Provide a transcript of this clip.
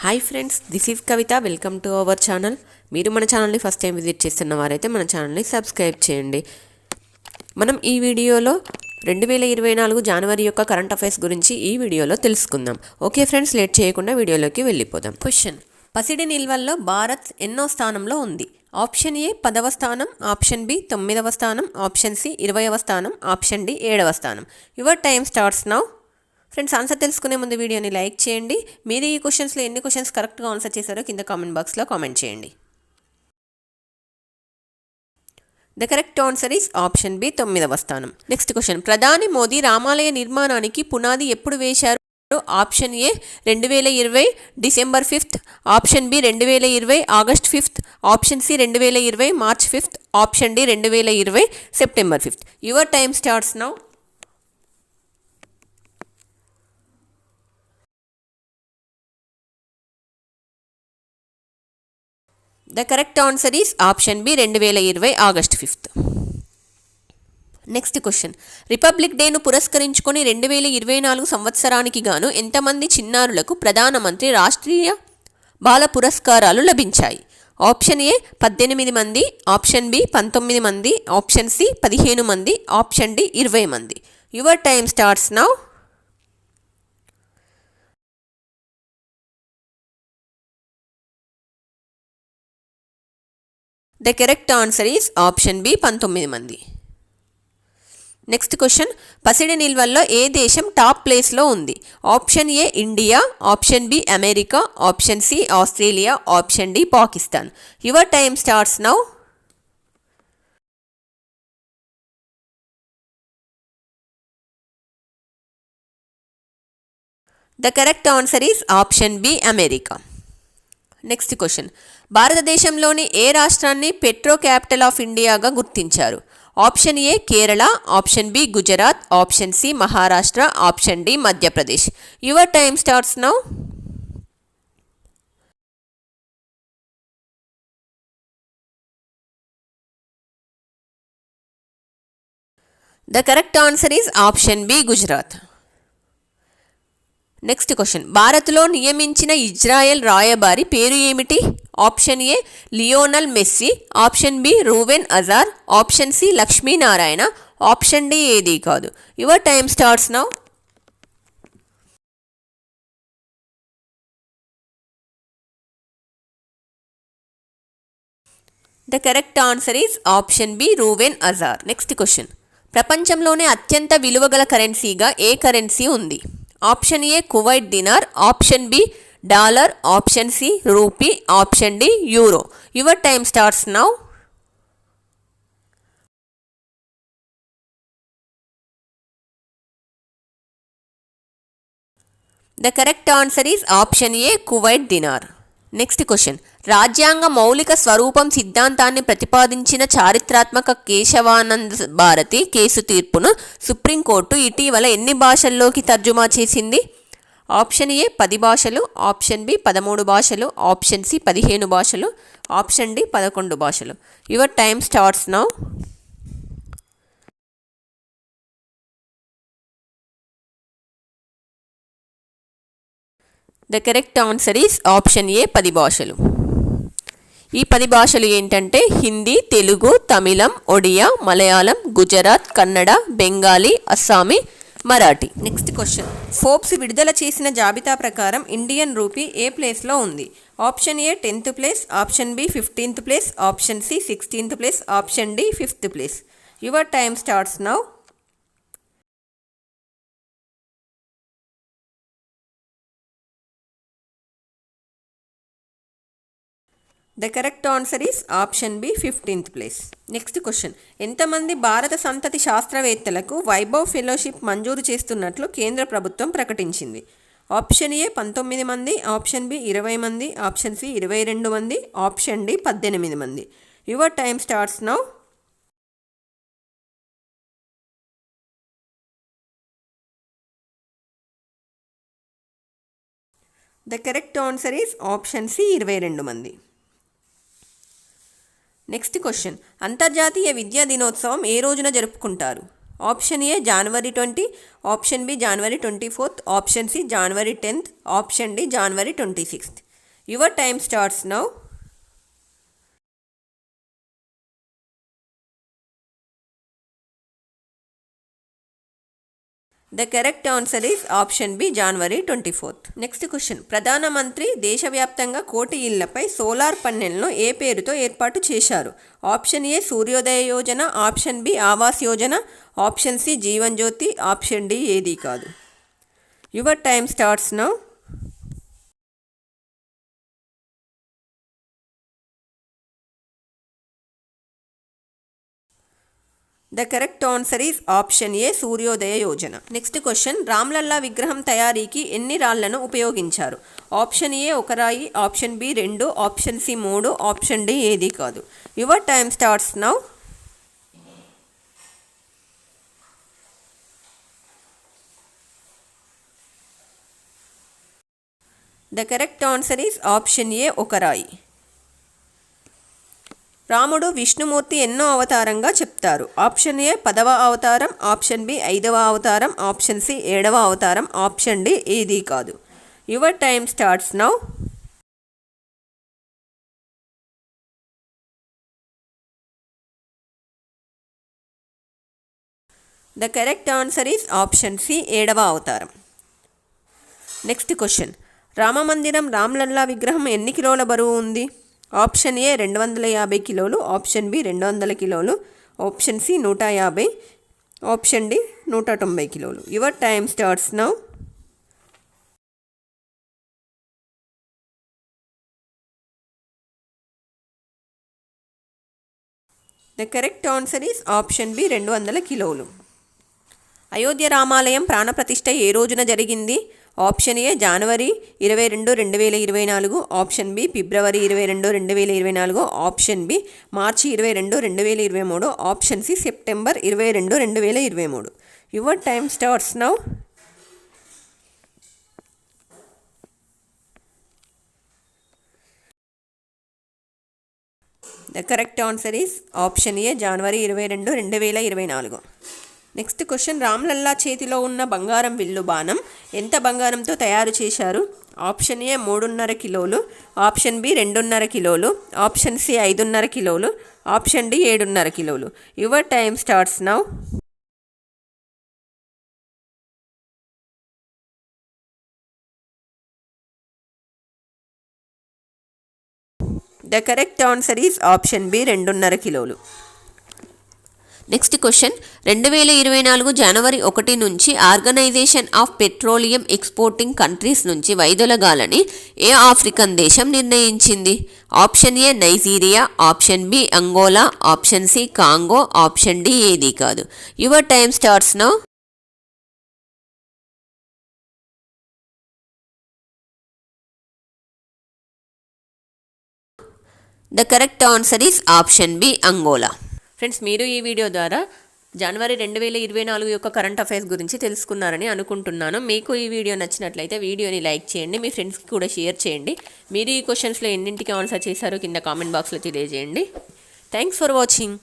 Hi friends, this is Kavitha. Welcome to our channel. మీరు మన ఛానల్ని ఫస్ట్ టైం విజిట్ చేస్తున్న వారైతే మన ఛానల్ని సబ్స్క్రైబ్ చేయండి. మనం ఈ వీడియోలో 2024 జనవరి యొక్క కరెంట్ అఫైర్స్ గురించి ఈ వీడియోలో తెలుసుకుందాం. ఓకే ఫ్రెండ్స్, లేట్ చేయకుండా వీడియోలోకి వెళ్ళిపోదాం. క్వశ్చన్: పసిడి నిల్వల్లో భారత్ ఎన్నో స్థానంలో ఉంది? ఆప్షన్ ఏ 10వ స్థానం, ఆప్షన్ బి 9వ స్థానం, ఆప్షన్ సి 20వ స్థానం, ఆప్షన్ డి 7వ స్థానం. Your time starts now. Friends, answer తెలుసుకునే ముందు వీడియోని లైక్ చేయండి. మీరు ఈ క్వశ్చన్స్లో ఎన్ని క్వశ్చన్స్ కరెక్ట్గా ఆన్సర్ చేశారో కింద కామెంట్ బాక్స్లో కామెంట్ చేయండి. The correct answer is option B 9వ స్థానం. నెక్స్ట్ క్వశ్చన్: ప్రధాని మోదీ రామాలయ నిర్మాణానికి పునాది ఎప్పుడు వేశారు? Option A 2020 December 5th, option B 2020 August 5th, option C 2020 March 5th, option D 2020 September 5th. Your time starts now. The correct answer is option B 2020 August 5th. Next question: republic డేను పురస్కరించుకొని 2024 సంవత్సరానికి గాను ఎంతమంది చిన్నారులకు ప్రధానమంత్రి రాష్ట్రీయ బాల పురస్కారాలు లభించాయి? Option A 18 మంది, ఆప్షన్ బి 19 మంది, ఆప్షన్ సి 15 మంది, ఆప్షన్ డి 20 మంది. Your time starts now. The correct answer is option B 19 మంది. నెక్స్ట్ క్వశ్చన్: పసిడి నిల్వల్లో ఏ దేశం టాప్ ప్లేస్లో ఉంది? Option A India, option B America, option C Australia, option D Pakistan. Your time starts now. The correct answer is option B America. Next question: భారతదేశంలోని ఏ రాష్ట్రాన్ని petro capital of ఇండియాగా గుర్తించారు? Option A Kerala, option B Gujarat, option C Maharashtra, option D Madhya Pradesh. Your time starts now. The correct answer is option B Gujarat. Next question: భారత్లో నియమించిన Israel రాయబారి పేరు ఏమిటి? ఆప్షన్ ఏ Lionel Messi, option B Reuven Azar, option C Lakshminarayana, option D ఏది కాదు. Your time starts now. The correct answer is option B Reuven Azar. Next question: ప్రపంచంలోనే అత్యంత విలువగల కరెన్సీగా ఏ కరెన్సీ ఉంది? Option A Kuwait dinar, option B dollar, option C rupee, option D euro. Your time starts now. The correct answer is option A Kuwait dinar. Next question: రాజ్యాంగ మౌలిక స్వరూపం సిద్ధాంతాన్ని ప్రతిపాదించిన చారిత్రాత్మక కేశవానంద్ భారతి కేసు తీర్పును సుప్రీంకోర్టు ఇటీవల ఎన్ని భాషల్లోకి తర్జుమా చేసింది? ఆప్షన్ ఏ 10 భాషలు, ఆప్షన్ బి 13 భాషలు, ఆప్షన్ సి 15 భాషలు, ఆప్షన్ డి 11 భాషలు. Your time starts now. The correct answer is option A 10 భాషలు. ఈ 10 భాషలు ఏంటంటే Hindi, Telugu, Tamil, Odia, Malayalam, Gujarat, Kannada, Bengali, Assamese, Marathi. Next question: Forbes విడుదల చేసిన జాబితా ప్రకారం ఇండియన్ రూపీ ఏ ప్లేస్లో ఉంది? Option A 10th place, option B 15th place, option C 16th place, option D 5th place. Your time starts now. The correct answer is option B 15th place. Next question: ఎంతమంది భారత సంతతి శాస్త్రవేత్తలకు Vaibhav fellowship మంజూరు చేస్తున్నట్లు కేంద్ర ప్రభుత్వం ప్రకటించింది? Option A 19 మంది, option B 20 మంది, ఆప్షన్ సి 22 మంది, ఆప్షన్ డి 18 మంది. Your time starts now. The correct answer is option C 22 మంది. నెక్స్ట్ క్వశ్చన్: అంతర్జాతీయ విద్యా దినోత్సవం ఏ రోజున జరుపుకుంటారు? ఆప్షన్ ఏ జనవరి 20, ఆప్షన్ బి జనవరి 24th, ఆప్షన్ సి జనవరి 10th, ఆప్షన్ డి జనవరి 26th. Your time starts now. The correct answer is option B, January 24th. Next question, ప్రధానమంత్రి దేశవ్యాప్తంగా 1 కోటి ఇళ్లపై సోలార్ పన్నెల్ను ఏ పేరుతో ఏర్పాటు చేశారు? Option A Suryodaya Yojana, option B Awas Yojana, option C Jeevan Jyoti, option D ఏది కాదు. Your time starts now. The correct answer is option A Suryodaya Yojana. Next question, Ram Lalla విగ్రహం తయారీకి ఎన్ని రాళ్లను ఉపయోగించారు? ఆప్షన్ ఏ 1 రాయి, option B 2, option C 3, option D ఏది కాదు. Your time starts now. The correct answer is option A 1 రాయి. రాముడు విష్ణుమూర్తి ఎన్నో అవతారంగా చెప్తారు? ఆప్షన్ ఏ 10వ అవతారం, ఆప్షన్ బి 5వ అవతారం, ఆప్షన్ సి 7వ అవతారం, ఆప్షన్ డి ఏది కాదు. Your time starts now. The correct answer is option C 7వ అవతారం. నెక్స్ట్ క్వశ్చన్, రామమందిరం రామ్లల్లా విగ్రహం ఎన్ని కిలోల బరువు ఉంది? ఆప్షన్ ఏ 250 కిలోలు, ఆప్షన్ బి 200 కిలోలు, ఆప్షన్ సి 150, ఆప్షన్ డి 190 కిలోలు. Your time starts now. The correct answer is option B 200 కిలోలు. అయోధ్య రామాలయం ప్రాణప్రతిష్ఠ ఏ రోజున జరిగింది? ఆప్షన్ ఏ జనవరి 22, 2024, ఆప్షన్ బి ఫిబ్రవరి 22, 2024, ఆప్షన్ బి మార్చి 22, 2023, option C September 22, 2023. Your time starts now. The correct answer is option A జనవరి 22, 2024. నెక్స్ట్ క్వశ్చన్, రామ్లల్లా చేతిలో ఉన్న బంగారం విల్లు బాణం ఎంత బంగారంతో తయారు చేశారు? ఆప్షన్ ఏ 3.5 కిలోలు, ఆప్షన్ బి 2.5 కిలోలు, ఆప్షన్ సి 5.5 కిలోలు, ఆప్షన్ డి 7.5 కిలోలు. Your time starts now. The correct answer is option B 2.5 కిలోలు. నెక్స్ట్ క్వశ్చన్, 2024 జనవరి 1 నుంచి organisation of petroleum exporting countries నుంచి వైదొలగాలని ఏ ఆఫ్రికన్ దేశం నిర్ణయించింది? Option A Nigeria, option B Angola, option C Congo, option D ఏది కాదు. Your time starts now. The correct answer is option B Angola. Friends, మీరు ఈ వీడియో ద్వారా జనవరి 2024 యొక్క కరెంట్ అఫైర్స్ గురించి తెలుసుకున్నారని అనుకుంటున్నాను. మీకు ఈ వీడియో నచ్చినట్లయితే వీడియోని లైక్ చేయండి, మీ ఫ్రెండ్స్కి కూడా షేర్ చేయండి. మీరు ఈ క్వశ్చన్స్లో ఎన్నింటికి ఆన్సర్ చేశారో కింద కామెంట్ బాక్స్లో తెలియజేయండి. Thanks for watching.